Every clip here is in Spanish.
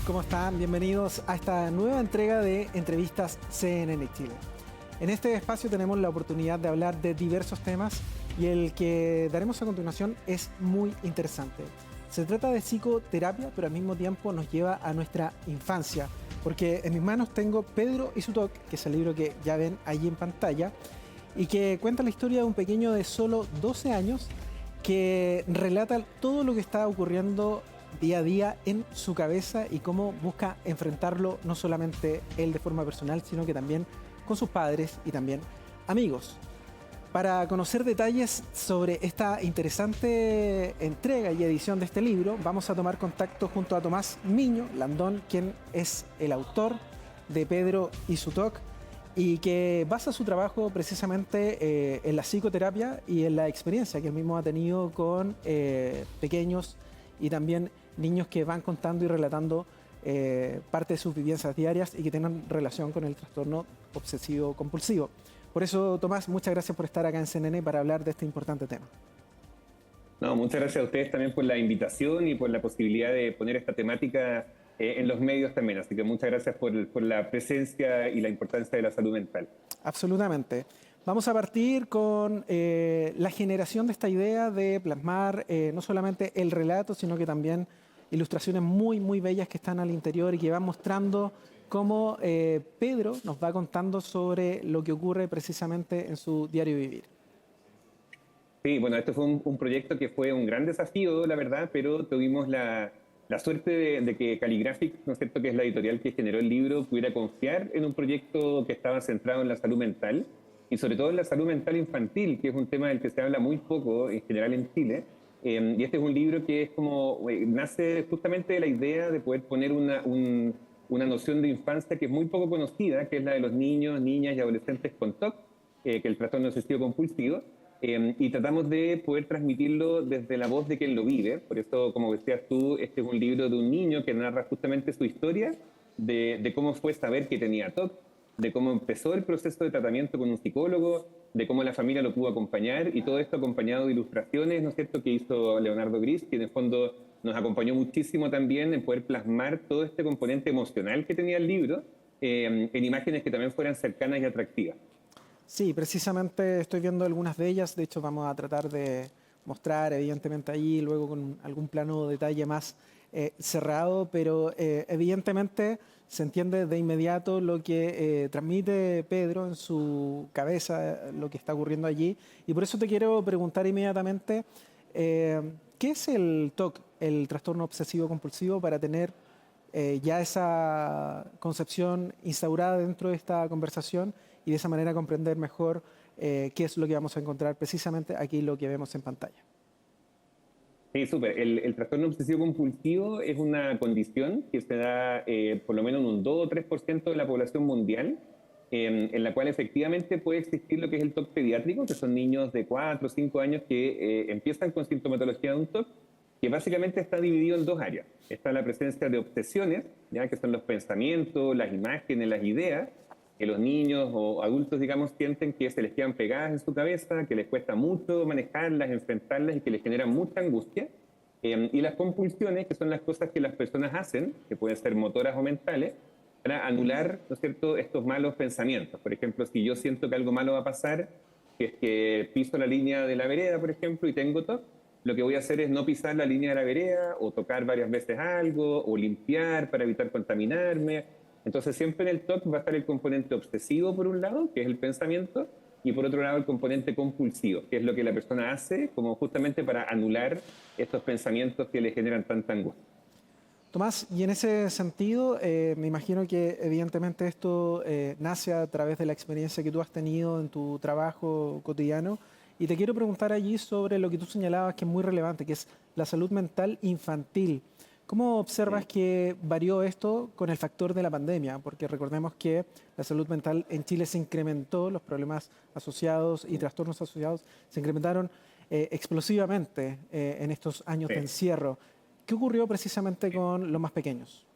¿Cómo están? Bienvenidos a esta nueva entrega de Entrevistas CNN Chile. En este espacio tenemos la oportunidad de hablar de diversos temas y el que daremos a continuación es muy interesante. Se trata de psicoterapia, pero al mismo tiempo nos lleva a nuestra infancia, porque en mis manos tengo Pedro y su TOC, que es el libro que ya ven allí en pantalla, y que cuenta la historia de un pequeño de solo 12 años que relata todo lo que está ocurriendo día a día en su cabeza y cómo busca enfrentarlo no solamente él de forma personal, sino que también con sus padres y también amigos. Para conocer detalles sobre esta interesante entrega y edición de este libro, vamos a tomar contacto junto a Tomás Miño Landón, quien es el autor de Pedro y su TOC y que basa su trabajo precisamente en la psicoterapia y en la experiencia que él mismo ha tenido con pequeños y también niños que van contando y relatando parte de sus vivencias diarias y que tengan relación con el trastorno obsesivo compulsivo. Por eso, Tomás, muchas gracias por estar acá en CNN para hablar de este importante tema. No, muchas gracias a ustedes también por la invitación y por la posibilidad de poner esta temática en los medios también. Así que muchas gracias por la presencia y la importancia de la salud mental. Absolutamente. Vamos a partir con la generación de esta idea de plasmar no solamente el relato, sino que también ilustraciones muy, muy bellas que están al interior y que van mostrando cómo Pedro nos va contando sobre lo que ocurre precisamente en su diario vivir. Sí, bueno, esto fue un proyecto que fue un gran desafío, la verdad, pero tuvimos la suerte de que Calligraphic, ¿no es cierto?, que es la editorial que generó el libro, pudiera confiar en un proyecto que estaba centrado en la salud mental y sobre todo en la salud mental infantil, que es un tema del que se habla muy poco en general en Chile. Y este es un libro que es como, nace justamente de la idea de poder poner una noción de infancia que es muy poco conocida, que es la de los niños, niñas y adolescentes con TOC, que es el trastorno obsesivo compulsivo. Y tratamos de poder transmitirlo desde la voz de quien lo vive. Por eso, como decías tú, este es un libro de un niño que narra justamente su historia de cómo fue saber que tenía TOC, de cómo empezó el proceso de tratamiento con un psicólogo, de cómo la familia lo pudo acompañar, y todo esto acompañado de ilustraciones, ¿no es cierto?, que hizo Leonardo Gris, que en el fondo nos acompañó muchísimo también en poder plasmar todo este componente emocional que tenía el libro en imágenes que también fueran cercanas y atractivas. Sí, precisamente estoy viendo algunas de ellas. De hecho, vamos a tratar de mostrar, evidentemente, allí, luego con algún plano de detalle más cerrado, pero evidentemente se entiende de inmediato lo que transmite Pedro en su cabeza, lo que está ocurriendo allí. Y por eso te quiero preguntar inmediatamente, ¿qué es el TOC, el trastorno obsesivo compulsivo, para tener ya esa concepción instaurada dentro de esta conversación y de esa manera comprender mejor qué es lo que vamos a encontrar precisamente aquí, lo que vemos en pantalla? Sí, súper. El trastorno obsesivo compulsivo es una condición que se da por lo menos en un 2 o 3% de la población mundial, en la cual efectivamente puede existir lo que es el TOC pediátrico, que son niños de 4 o 5 años que empiezan con sintomatología de un TOC, que básicamente está dividido en dos áreas. Está la presencia de obsesiones, ya que son los pensamientos, las imágenes, las ideas, que los niños o adultos, digamos, sienten que se les quedan pegadas en su cabeza, que les cuesta mucho manejarlas, enfrentarlas y que les generan mucha angustia. Y las compulsiones, que son las cosas que las personas hacen, que pueden ser motoras o mentales, para anular, ¿no es cierto?, estos malos pensamientos. Por ejemplo, si yo siento que algo malo va a pasar, que es que piso la línea de la vereda, por ejemplo, y tengo TOC, lo que voy a hacer es no pisar la línea de la vereda o tocar varias veces algo o limpiar para evitar contaminarme. Entonces siempre en el TOC va a estar el componente obsesivo por un lado, que es el pensamiento, y por otro lado el componente compulsivo, que es lo que la persona hace como justamente para anular estos pensamientos que le generan tanta angustia. Tomás, y en ese sentido, me imagino que evidentemente esto nace a través de la experiencia que tú has tenido en tu trabajo cotidiano. Y te quiero preguntar allí sobre lo que tú señalabas que es muy relevante, que es la salud mental infantil. ¿Cómo observas que varió esto con el factor de la pandemia? Porque recordemos que la salud mental en Chile se incrementó, los problemas asociados y trastornos asociados se incrementaron explosivamente en estos años de Sí. encierro. ¿Qué ocurrió precisamente con los más pequeños?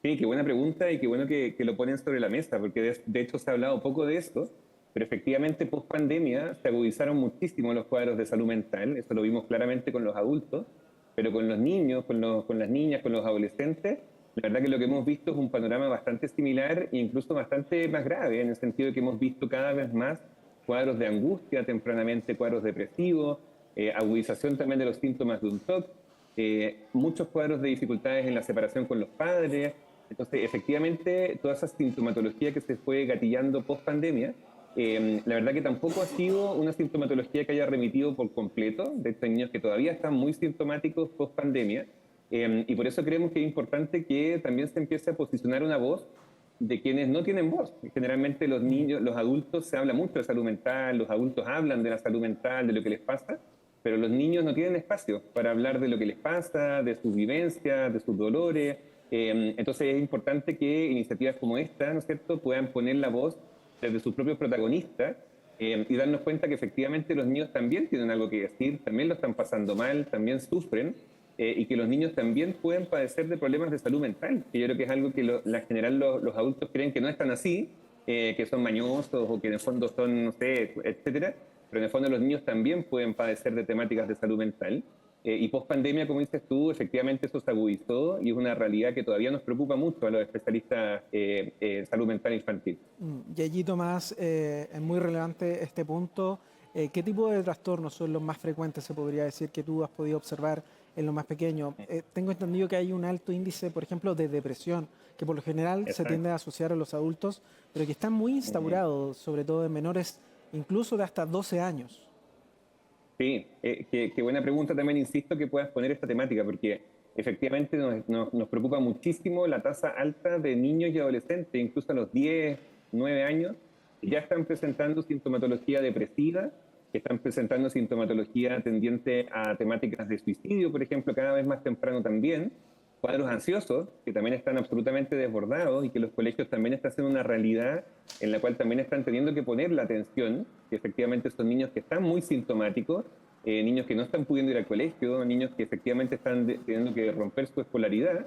Sí, qué buena pregunta y qué bueno que lo ponen sobre la mesa, porque de hecho se ha hablado poco de esto, pero efectivamente post pandemia se agudizaron muchísimo los cuadros de salud mental, eso lo vimos claramente con los adultos, pero con los niños, con las niñas, con los adolescentes, la verdad que lo que hemos visto es un panorama bastante similar e incluso bastante más grave, en el sentido de que hemos visto cada vez más cuadros de angustia tempranamente, cuadros depresivos, agudización también de los síntomas de un TOC, muchos cuadros de dificultades en la separación con los padres. Entonces, efectivamente, toda esa sintomatología que se fue gatillando post pandemia, la verdad que tampoco ha sido una sintomatología que haya remitido por completo. De hecho, hay niños que todavía están muy sintomáticos post pandemia, y por eso creemos que es importante que también se empiece a posicionar una voz de quienes no tienen voz. Generalmente los niños, los adultos, se habla mucho de salud mental, los adultos hablan de la salud mental, de lo que les pasa, pero los niños no tienen espacio para hablar de lo que les pasa, de sus vivencias, de sus dolores. Entonces es importante que iniciativas como esta, ¿no es cierto?, puedan poner la voz desde sus propios protagonistas, y darnos cuenta que efectivamente los niños también tienen algo que decir, también lo están pasando mal, también sufren, y que los niños también pueden padecer de problemas de salud mental, que yo creo que es algo que la general los adultos creen que no están así, que son mañosos o que en el fondo son, no sé, etcétera, pero en el fondo los niños también pueden padecer de temáticas de salud mental. Y post pandemia, como dices tú, efectivamente eso se agudizó y es una realidad que todavía nos preocupa mucho a los especialistas en salud mental infantil. Y allí, Tomás, es muy relevante este punto. ¿Qué tipo de trastornos son los más frecuentes, se podría decir, que tú has podido observar en los más pequeños? Tengo entendido que hay un alto índice, por ejemplo, de depresión, que por lo general se tiende a asociar a los adultos, pero que está muy instaurado, sobre todo en menores, incluso de hasta 12 años. Sí, qué buena pregunta también, insisto, que puedas poner esta temática, porque efectivamente nos preocupa muchísimo la tasa alta de niños y adolescentes, incluso a los 10, 9 años, que ya están presentando sintomatología depresiva, que están presentando sintomatología tendiente a temáticas de suicidio, por ejemplo, cada vez más temprano también, cuadros ansiosos, que también están absolutamente desbordados y que los colegios también están haciendo una realidad en la cual también están teniendo que poner la atención, que efectivamente son niños que están muy sintomáticos, niños que no están pudiendo ir al colegio, niños que efectivamente están teniendo que romper su escolaridad,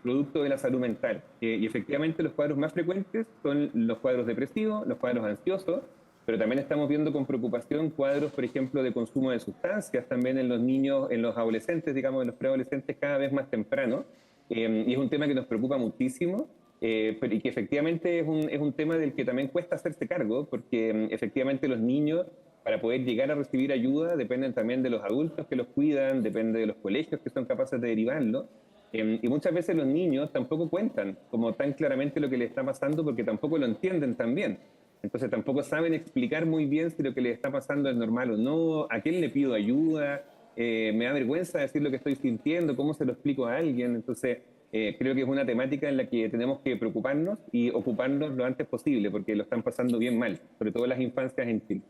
producto de la salud mental. Y efectivamente los cuadros más frecuentes son los cuadros depresivos, los cuadros ansiosos, pero también estamos viendo con preocupación cuadros, por ejemplo, de consumo de sustancias también en los niños, en los adolescentes, digamos, en los preadolescentes cada vez más temprano. Y es un tema que nos preocupa muchísimo, y que efectivamente es un tema del que también cuesta hacerse cargo, porque efectivamente los niños, para poder llegar a recibir ayuda, dependen también de los adultos que los cuidan, depende de los colegios que son capaces de derivarlo. Y muchas veces los niños tampoco cuentan como tan claramente lo que les está pasando porque tampoco lo entienden tan bien. Entonces tampoco saben explicar muy bien si lo que les está pasando es normal o no, a quién le pido ayuda, me da vergüenza decir lo que estoy sintiendo, cómo se lo explico a alguien. Entonces creo que es una temática en la que tenemos que preocuparnos y ocuparnos lo antes posible porque lo están pasando bien mal, sobre todo las infancias en Chile.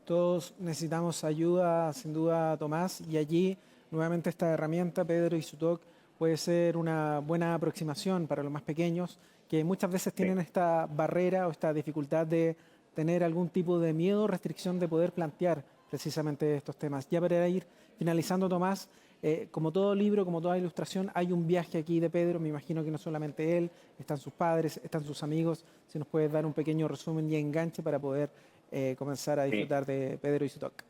Todos necesitamos ayuda, sin duda, Tomás, y allí nuevamente esta herramienta, Pedro y su TOC, puede ser una buena aproximación para los más pequeños, que muchas veces Sí. tienen esta barrera o esta dificultad de tener algún tipo de miedo o restricción de poder plantear precisamente estos temas. Ya para ir finalizando, Tomás, como todo libro, como toda ilustración, hay un viaje aquí de Pedro, me imagino que no solamente él, están sus padres, están sus amigos, si nos puedes dar un pequeño resumen y enganche para poder comenzar a Sí. disfrutar de Pedro y su TOC.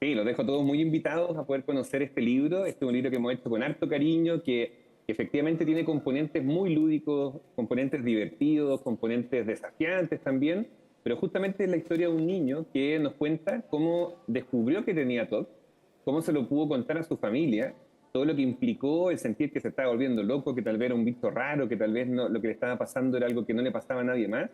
Sí, los dejo todos muy invitados a poder conocer este libro. Este es un libro que hemos hecho con harto cariño, que efectivamente tiene componentes muy lúdicos, componentes divertidos, componentes desafiantes también, pero justamente es la historia de un niño que nos cuenta cómo descubrió que tenía TOC, cómo se lo pudo contar a su familia, todo lo que implicó el sentir que se estaba volviendo loco, que tal vez era un bicho raro, que tal vez no, lo que le estaba pasando era algo que no le pasaba a nadie más,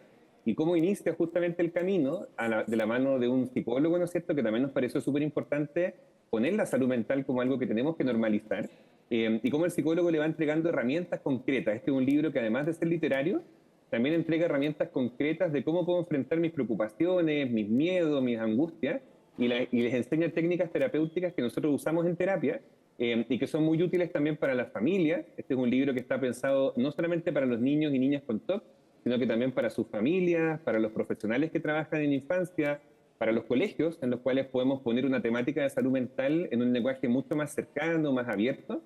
y cómo inicia justamente el camino de la mano de un psicólogo, ¿no es cierto?, que también nos pareció súper importante poner la salud mental como algo que tenemos que normalizar, y cómo el psicólogo le va entregando herramientas concretas. Este es un libro que además de ser literario, también entrega herramientas concretas de cómo puedo enfrentar mis preocupaciones, mis miedos, mis angustias, y les enseña técnicas terapéuticas que nosotros usamos en terapia, y que son muy útiles también para las familias. Este es un libro que está pensado no solamente para los niños y niñas con TOC, sino que también para sus familias, para los profesionales que trabajan en infancia, para los colegios, en los cuales podemos poner una temática de salud mental en un lenguaje mucho más cercano, más abierto.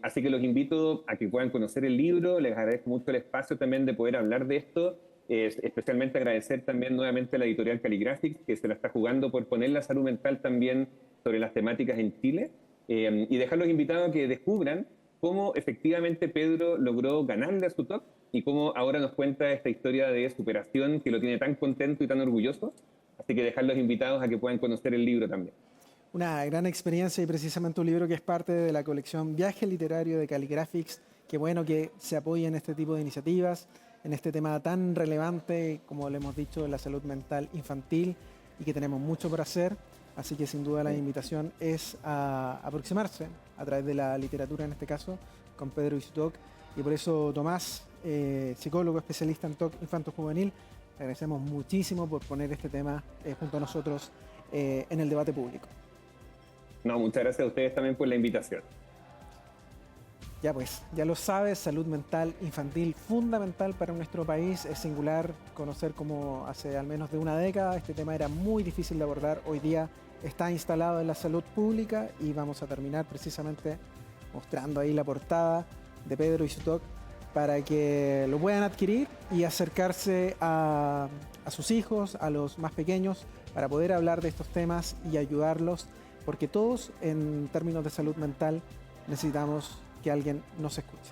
Así que los invito a que puedan conocer el libro. Les agradezco mucho el espacio también de poder hablar de esto. Especialmente agradecer también nuevamente a la editorial Caligraphics, que se la está jugando por poner la salud mental también sobre las temáticas en Chile. Y dejarlos invitados a que descubran cómo efectivamente Pedro logró ganarle a su TOC y cómo ahora nos cuenta esta historia de superación que lo tiene tan contento y tan orgulloso. Así que dejar los invitados a que puedan conocer el libro también. Una gran experiencia y precisamente un libro que es parte de la colección Viaje Literario de Caligraphics. Qué bueno que se apoyen este tipo de iniciativas en este tema tan relevante, como le hemos dicho, la salud mental infantil, y que tenemos mucho por hacer. Así que sin duda la invitación es a aproximarse a través de la literatura, en este caso, con Pedro y su TOC. Y por eso, Tomás, psicólogo especialista en TOC infanto-juvenil, te agradecemos muchísimo por poner este tema junto a nosotros en el debate público. No, muchas gracias a ustedes también por la invitación. Ya pues, ya lo sabes, salud mental infantil fundamental para nuestro país. Es singular conocer cómo hace al menos de una década este tema era muy difícil de abordar. Hoy día está instalado en la salud pública y vamos a terminar precisamente mostrando ahí la portada de Pedro y su TOC para que lo puedan adquirir y acercarse a sus hijos, a los más pequeños, para poder hablar de estos temas y ayudarlos, porque todos en términos de salud mental necesitamos que alguien nos escuche.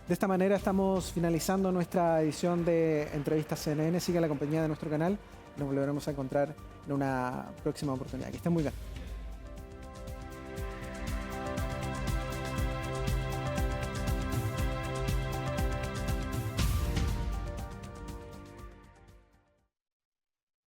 De esta manera estamos finalizando nuestra edición de Entrevistas CNN. Siga la compañía de nuestro canal. Nos volveremos a encontrar en una próxima oportunidad. Que estén muy bien.